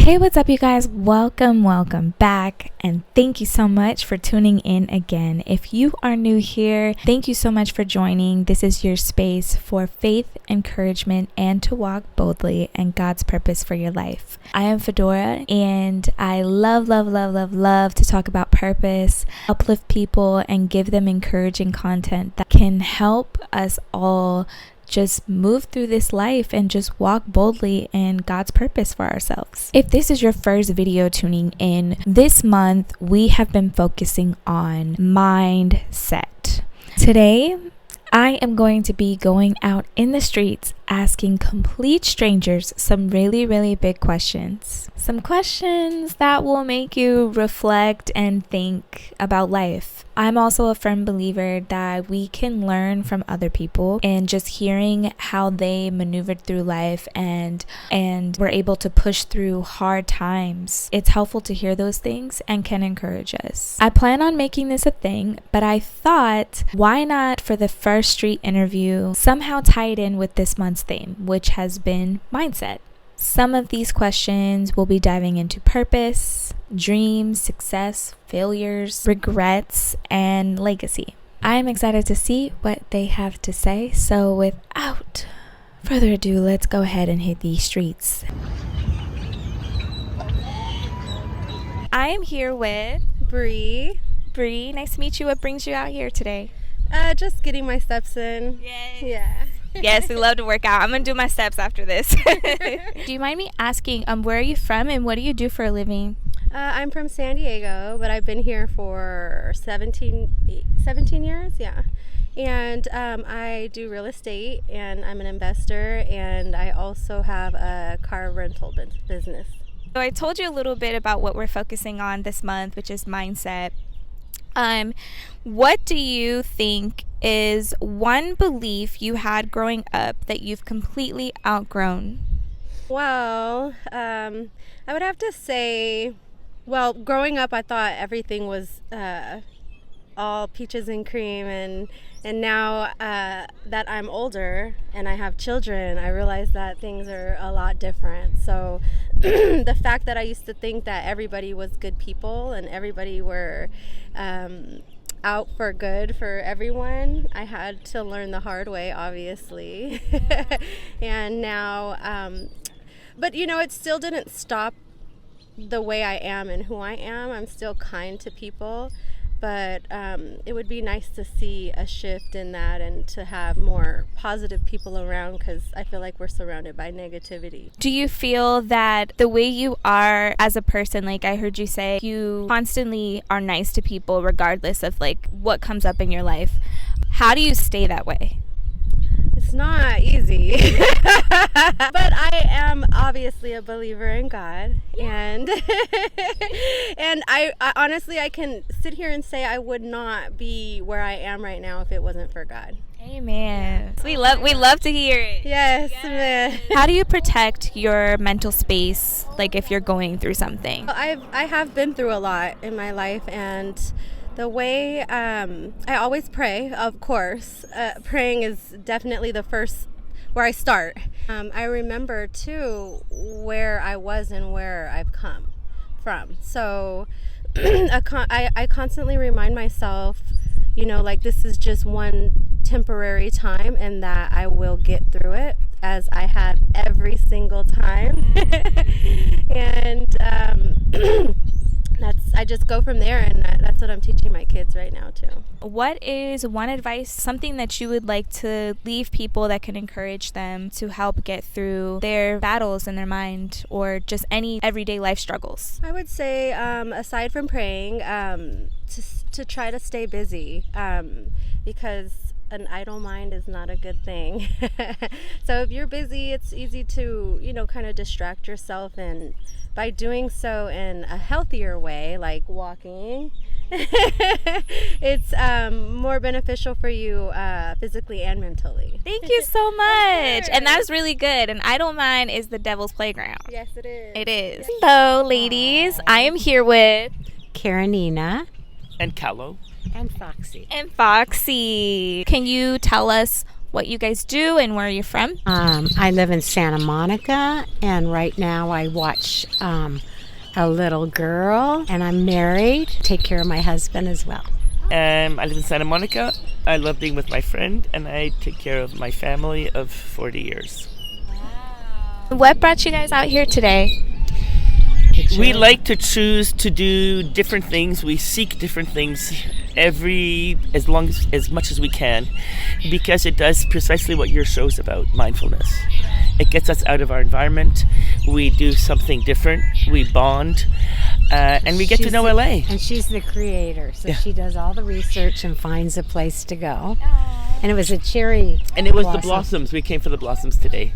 Hey, what's up, you guys? Welcome back, and thank you so much for tuning in again. If you are new here, thank you so much for joining. This is your space for faith, encouragement, and to walk boldly in God's purpose for your life. I am Phedora, and I love to talk about purpose, uplift people, and give them encouraging content that can help us all just move through this life and just walk boldly in God's purpose for ourselves. If this is your first video tuning in, this month we have been focusing on mindset. Today, I am going to be going out in the streets asking complete strangers some really big questions. Some questions that will make you reflect and think about life. I'm also a firm believer that we can learn from other people, and just hearing how they maneuvered through life and were able to push through hard times. It's helpful to hear those things and can encourage us. I plan on making this a thing, but I thought, why not for the first street interview somehow tie it in with this month's theme, which has been mindset. Some of these questions will be diving into purpose, dreams, success, failures, regrets, and legacy. I am excited to see what they have to say. So without further ado, let's go ahead and hit these streets. I am here with Bree. Bree, nice to meet you. What brings you out here today? Just getting my steps in. Yes. Yeah. Yes, we love to work out. I'm going to do my steps after this. Do you mind me asking, where are you from and what do you do for a living? I'm from San Diego, but I've been here for 17 years, yeah. And I do real estate, and I'm an investor, and I also have a car rental business. So I told you a little bit about what we're focusing on this month, which is mindset. What do you think is one belief you had growing up that you've completely outgrown? Well, I would have to say, growing up I thought everything was all peaches and cream, and now that I'm older and I have children, I realize that things are a lot different. So the fact that I used to think that everybody was good people and everybody were out for good for everyone, I had to learn the hard way, obviously. And now, but it still didn't stop the way I am and who I am. I'm still kind to people, but it would be nice to see a shift in that and to have more positive people around, because I feel like we're surrounded by negativity. Do you feel that the way you are as a person, like I heard you say, you constantly are nice to people regardless of like what comes up in your life? How do you stay that way? It's not easy. But I am obviously a believer in God, and and I honestly, I can sit here and say I would not be where I am right now if it wasn't for God. Amen. We love to hear it. Yes, man. How do you protect your mental space, like if you're going through something? I have been through a lot in my life, and the way I always pray, of course. Praying is definitely the first where I start. I remember too where I was and where I've come from. So I constantly remind myself, like this is just one temporary time, and that I will get through it, as I have every single time. And I just go from there, and that's what I'm teaching my kids right now too. What is one advice, something that you would like to leave people that can encourage them to help get through their battles in their mind, or just any everyday life struggles? I would say, aside from praying, to try to stay busy, because an idle mind is not a good thing. So if you're busy, it's easy to, kind of distract yourself, and by doing so in a healthier way, like walking, it's more beneficial for you physically and mentally. Thank you so much. And that's really good. An idle mind is the devil's playground. Yes, it is. It is. Hello, ladies. I am here with Karenina and Callow and Foxy. Foxy. Can you tell us what you guys do and where you're from? I live in Santa Monica, and right now I watch a little girl, and I'm married. Take care of my husband as well. I live in Santa Monica. I love being with my friend, and I take care of my family of 40 years. What brought you guys out here today? We like to choose to do different things. We seek different things as much as we can, because it does precisely what your show's about, mindfulness. It gets us out of our environment. We do something different. We bond. And we get to know LA. And she's the creator, so she does all the research and finds a place to go. And it was a cherry And it was the blossoms. We came for the blossoms today.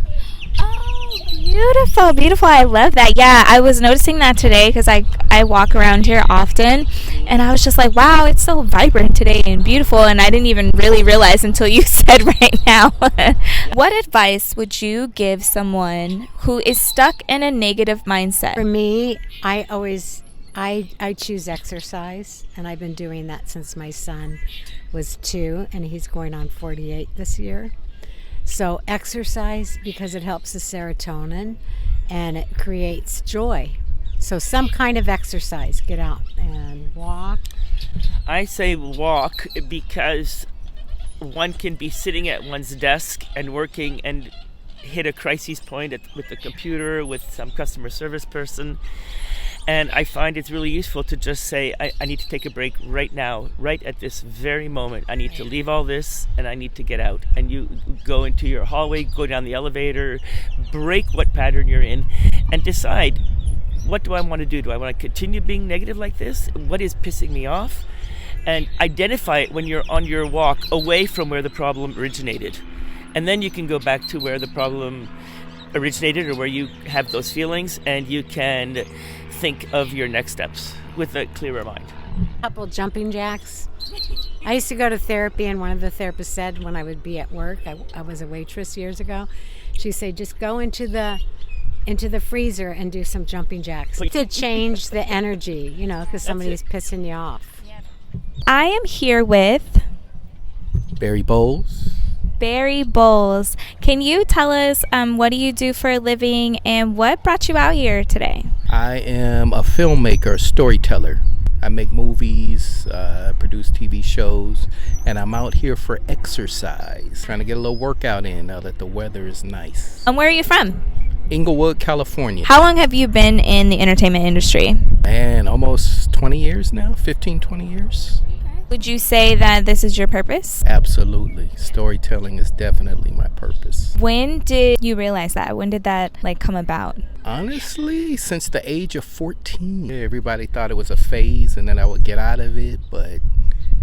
Oh, beautiful, beautiful. I love that. Yeah, I was noticing that today because I walk around here often, and I was just like, wow, it's so vibrant today and beautiful, and I didn't even really realize until you said right now. What advice would you give someone who is stuck in a negative mindset? For me, I choose exercise, and I've been doing that since my son was 2, and he's going on 48 this year. So exercise, because it helps the serotonin and it creates joy. So some kind of exercise, get out and walk. I say walk because one can be sitting at one's desk and working and hit a crisis point with the computer, with some customer service person. And I find it's really useful to just say, I need to take a break right now, right at this very moment. I need to leave all this and I need to get out. And you go into your hallway, go down the elevator, break what pattern you're in, and decide, what do I want to do? Do I want to continue being negative like this? What is pissing me off? And identify it when you're on your walk away from where the problem originated. And then you can go back to where the problem originated or where you have those feelings, and you can think of your next steps with a clearer mind. A couple jumping jacks. I used to go to therapy, and one of the therapists said when I would be at work, I was a waitress years ago, she'd say, just go into the freezer and do some jumping jacks to change the energy, because somebody's pissing you off. I am here with Barry Bowles. Barry Bowles. Can you tell us what do you do for a living and what brought you out here today? I am a filmmaker, storyteller. I make movies, produce TV shows, and I'm out here for exercise, trying to get a little workout in now that the weather is nice. And where are you from? Inglewood, California. How long have you been in the entertainment industry? Man, almost 20 years now, 15, 20 years. Would you say that this is your purpose? Absolutely. Storytelling is definitely my purpose. When did you realize that? When did that come about? Honestly, since the age of 14. Everybody thought it was a phase and then I would get out of it. But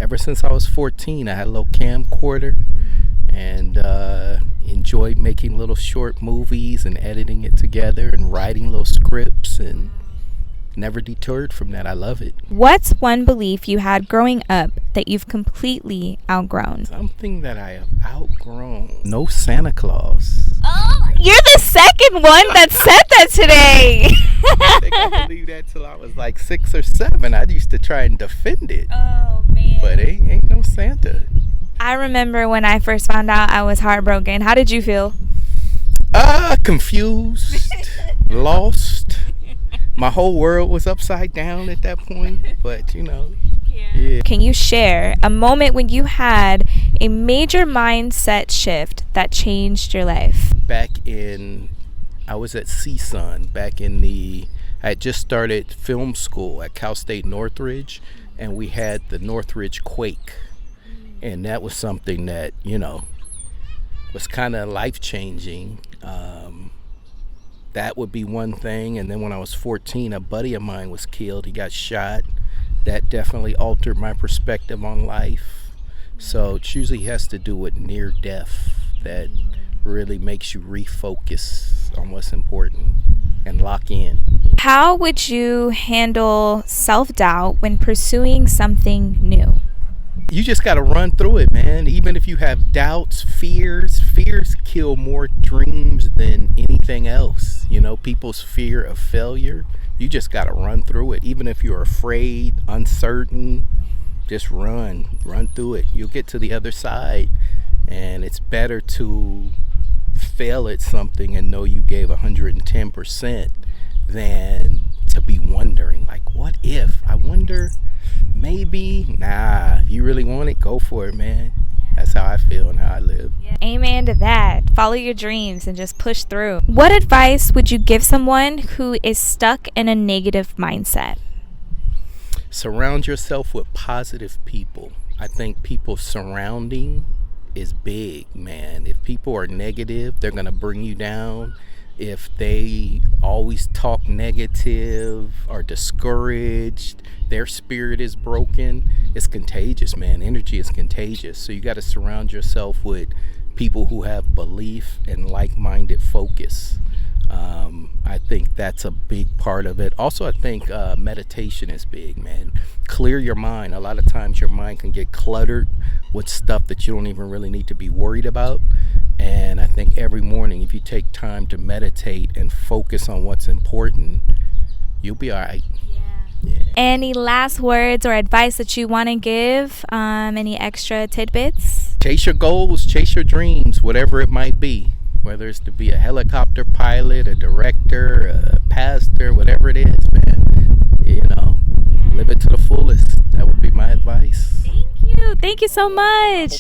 ever since I was 14, I had a little camcorder and enjoyed making little short movies and editing it together and writing little scripts, and never deterred from that. I love it. What's one belief you had growing up that you've completely outgrown? Something that I have outgrown. No Santa Claus. Oh, you're the second one that said that today. I think I believed that till I was like 6 or 7. I used to try and defend it. Oh, man. But ain't no Santa. I remember when I first found out, I was heartbroken. How did you feel? Confused, lost. My whole world was upside down at that point, but yeah. Can you share a moment when you had a major mindset shift that changed your life? I was at CSUN I had just started film school at Cal State Northridge, and we had the Northridge quake. And that was something that, was kind of life-changing. That would be one thing. And then when I was 14, a buddy of mine was killed. He got shot. That definitely altered my perspective on life. So it usually has to do with near death that really makes you refocus on what's important and lock in. How would you handle self-doubt when pursuing something new? You just got to run through it, man. Even if you have doubts, fears kill more dreams than anything else. People's fear of failure, you just got to run through it. Even if you're afraid, uncertain, just run through it. You'll get to the other side And it's better to fail at something and know you gave 110% than to be wondering, like, what if? I wonder, maybe. Nah, if you really want it, go for it, man. That's how I feel and how I live. Yeah. Amen to that. Follow your dreams and just push through. What advice would you give someone who is stuck in a negative mindset? Surround yourself with positive people. I think people surrounding is big, man. If people are negative, they're going to bring you down. If they always talk negative or discouraged, their spirit is broken. It's contagious, man. Energy is contagious. So you got to surround yourself with people who have belief and like-minded focus. I think that's a big part of it. Also, I think meditation is big, man. Clear your mind. A lot of times your mind can get cluttered with stuff that you don't even really need to be worried about. And I think every morning, if you take time to meditate and focus on what's important, you'll be all right. Yeah. Any last words or advice that you want to give? Any extra tidbits? Chase your goals, chase your dreams, whatever it might be. Whether it's to be a helicopter pilot, a director, a pastor, whatever it is, man. You know, live it to the fullest. That would be my advice. Thank you. Thank you so much.